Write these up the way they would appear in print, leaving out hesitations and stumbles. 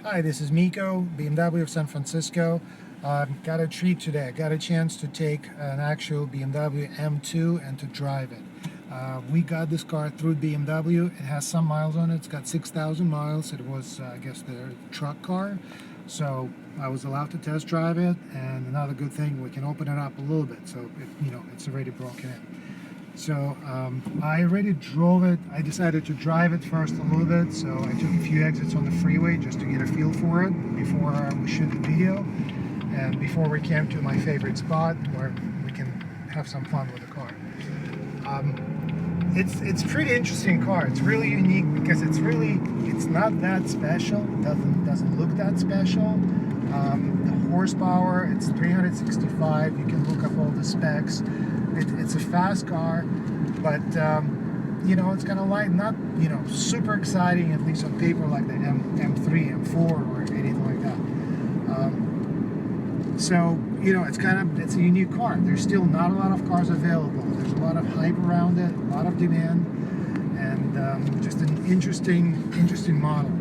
Hi, this is Mico, BMW of San Francisco. Got a treat today. I got a chance to take an actual BMW M2 and to drive it. We got this car through BMW. It has some miles on it. It's got 6,000 miles. It was, I guess, the truck car. So I was allowed to test drive it. And another good thing, we can open it up a little bit. So, it's already broken in. So I already drove it. I decided to drive it first a little bit, so I took a few exits on the freeway just to get a feel for it before we shoot the video and before we came to my favorite spot where we can have some fun with the car. It's a pretty interesting car. It's really unique because it's not that special. It doesn't look that special. The horsepower, it's 365. You can look up all the specs. It's a fast car, but it's kind of like not super exciting, at least on paper, like the M3, M4, or anything like that. It's a unique car. There's still not a lot of cars available. There's a lot of hype around it, a lot of demand, and just an interesting model.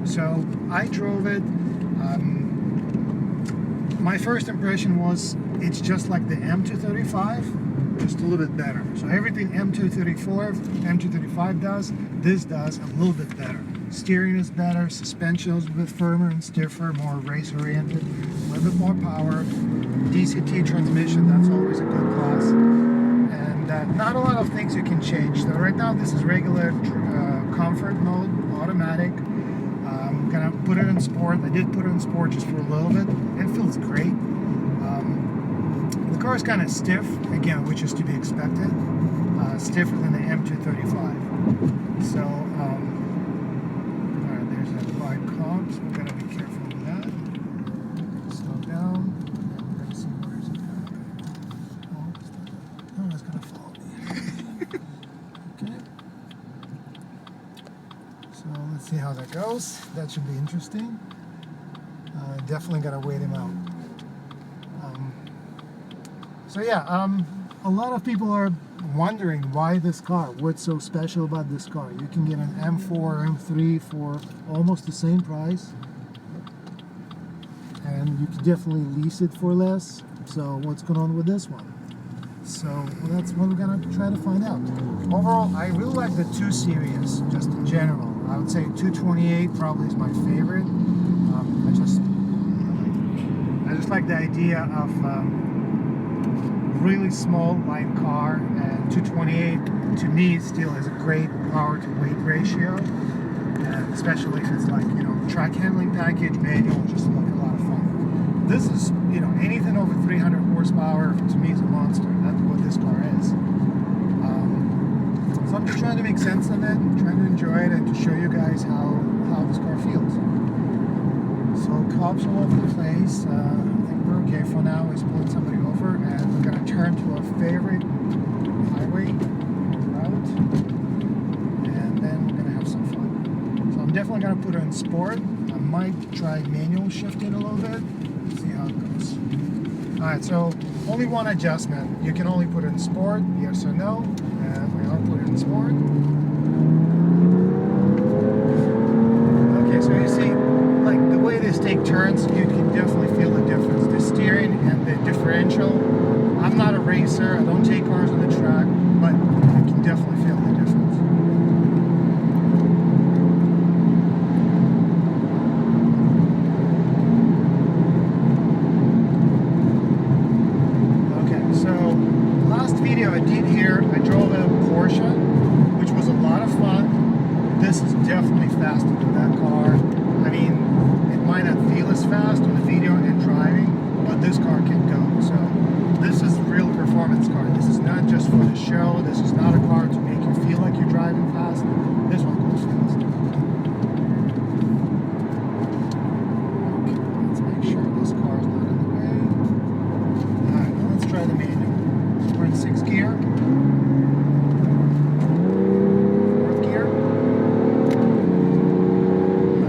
So I drove it. My first impression was it's just like the M235, just a little bit better. So everything M235 does, this does a little bit better. Steering is better, suspension is a bit firmer and stiffer, more race oriented, a little bit more power. DCT transmission, that's always a good plus. And not a lot of things you can change. So right now this is regular comfort mode, automatic. I'm gonna put it in sport. I did put it in sport just for a little bit. It feels great. The car is kind of stiff, again, which is to be expected. Stiffer than the M235. So, alright, there's that wide comp, so we're gonna be careful with that. Slow down, and we're gonna see where is it going. Oh, it's gonna follow me. Okay. So let's see how that goes. That should be interesting. Definitely gotta wait him out. A lot of people are wondering why this car. What's so special about this car? You can get an M4 or M3 for almost the same price, and you can definitely lease it for less. So what's going on with this one? So that's what we're gonna try to find out. Overall, I really like the 2 Series, just in general. I would say 228 probably is my favorite. I just like the idea of really small, light car, and 228 to me still has a great power to weight ratio, and especially if it's like track handling package, manual, just like a lot of fun. This is anything over 300 horsepower to me is a monster. That's what this car is. So I'm just trying to make sense of it, trying to enjoy it, and to show you guys how this car feels. So cops all over the place. I think we're okay for now. We're pulling somebody over, and we're going to turn to our favorite highway route, and then we're going to have some fun. So I'm definitely going to put it in sport. I might try manual shifting a little bit, see how it goes. Alright, so only one adjustment. You can only put it in sport, yes or no, and we are putting it in sport. Okay, so you see, like the way this take turns, you can definitely feel the difference. The steering and the differential. I'm not a racer, I don't take cars on the track, but you can definitely feel the difference. Okay, so last video I did here, I drove a Porsche, which was a lot of fun. This is definitely faster than that car. I mean, it might not feel as fast on the video and driving, but this car can go. So this is a real performance car. This is not just for the show. This is not a car to make you feel like you're driving fast. This one goes fast. Okay, let's make sure this car is not in the way. Alright, now let's try the manual. We're in 6th gear. 4th gear.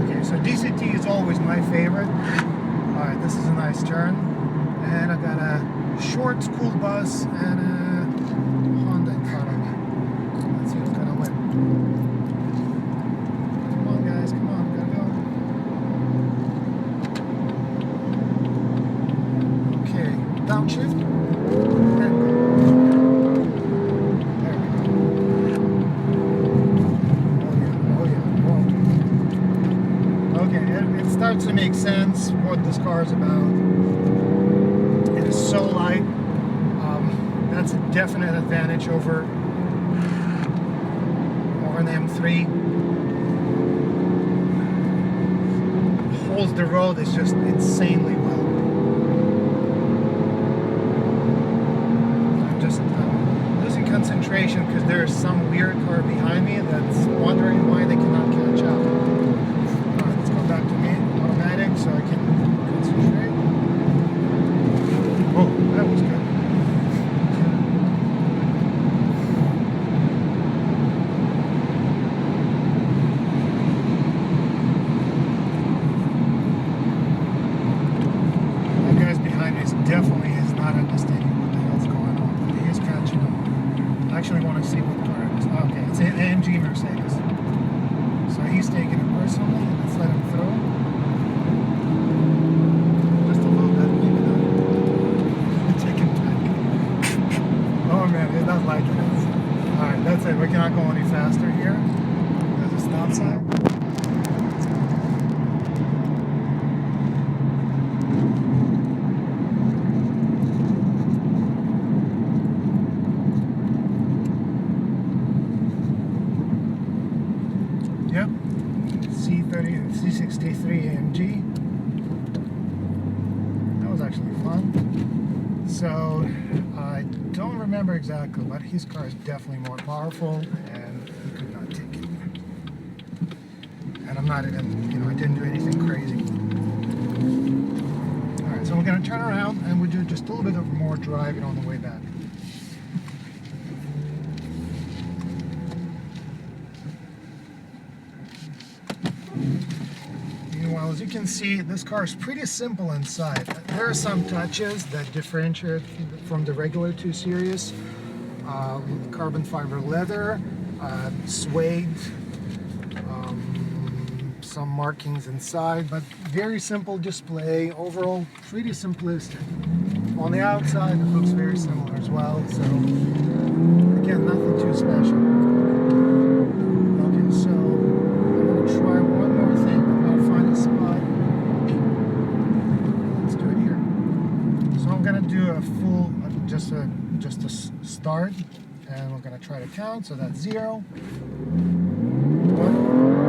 Okay, so DCT is always my favorite. Alright, this is a nice turn. And I got a short school bus and a Honda in front of me. Let's see who's gonna win. Come on guys, come on, gotta go. downshift. There we go. Oh yeah, oh yeah. Okay, it starts to make sense what this car is about. It is so light. That's a definite advantage over an M3. Holds the road is just insanely well. I'm just losing concentration because there's some weird car behind me that's wondering why they cannot catch up. Alright, let's go back to automatic so I can concentrate. Oh, that was good. Definitely is not understanding what the hell's going on, but he is catching up. I actually want to see what car it is. Okay, it's an AMG Mercedes. So he's taking it personally. Let's let him through. Just a little bit, maybe not. Take it back. Oh man, he's not liking it. Alright, that's it. We cannot go any faster here. There's a stop sign. Yep, C63 AMG. That was actually fun. So, I don't remember exactly, but his car is definitely more powerful, and he could not take it. And I'm not even, I didn't do anything crazy. Alright, so we're going to turn around, and we'll do just a little bit of more driving on the way back. Meanwhile, as you can see, this car is pretty simple inside. There are some touches that differentiate from the regular 2 Series. Carbon fiber leather, suede, some markings inside, but very simple display. Overall, pretty simplistic. On the outside, it looks very similar as well. So, again, nothing too special. Okay, so I'm going to try one more thing. I'll find a spot. Let's do it here. So I'm going to do a full, just a start, and we're going to try to count. So that's 0, 1,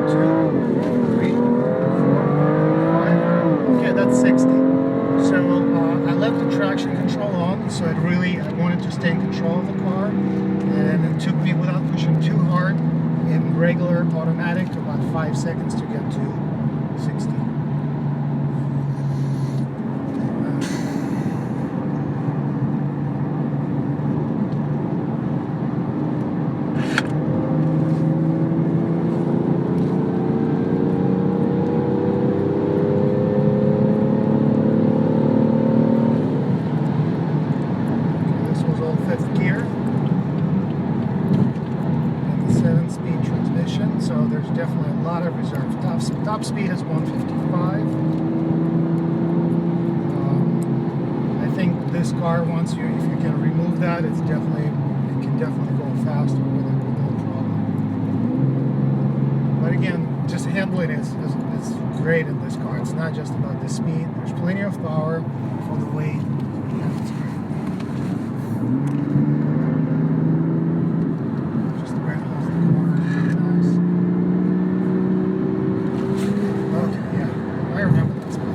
2, 3, 4, 5. Okay, that's 60. So I left the traction control on, so I wanted to stay in control of the car, and it took me, without pushing too hard, in regular automatic, to about 5 seconds to get to 60. So there's definitely a lot of reserve. Top speed is 155. I think this car, if you can remove that, it can definitely go faster with it with no problem. But again, just handling it is great in this car. It's not just about the speed. There's plenty of power for the weight. Yeah, it's great. Just right off the corner. Very nice. I remember that spot.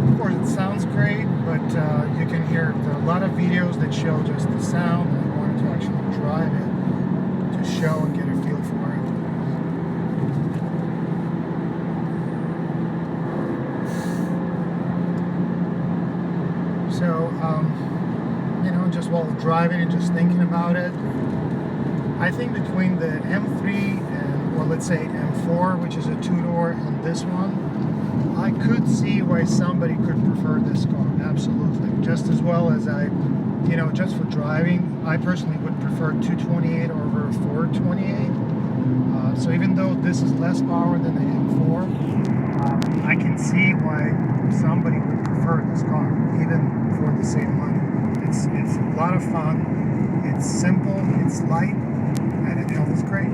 Of course, it sounds great, but you can hear there are a lot of videos that show just the sound. I wanted to actually drive it to show and get a feel for it. So, just while driving and just thinking about it, I think between the M3 and, or let's say M4, which is a 2-door, and this one, I could see why somebody could prefer this car, absolutely. Just as well as just for driving, I personally would prefer 228 over 428. So even though this is less power than the M4, I can see why somebody would prefer this car, even for the same money. It's a lot of fun, it's simple, it's light, and it handles great.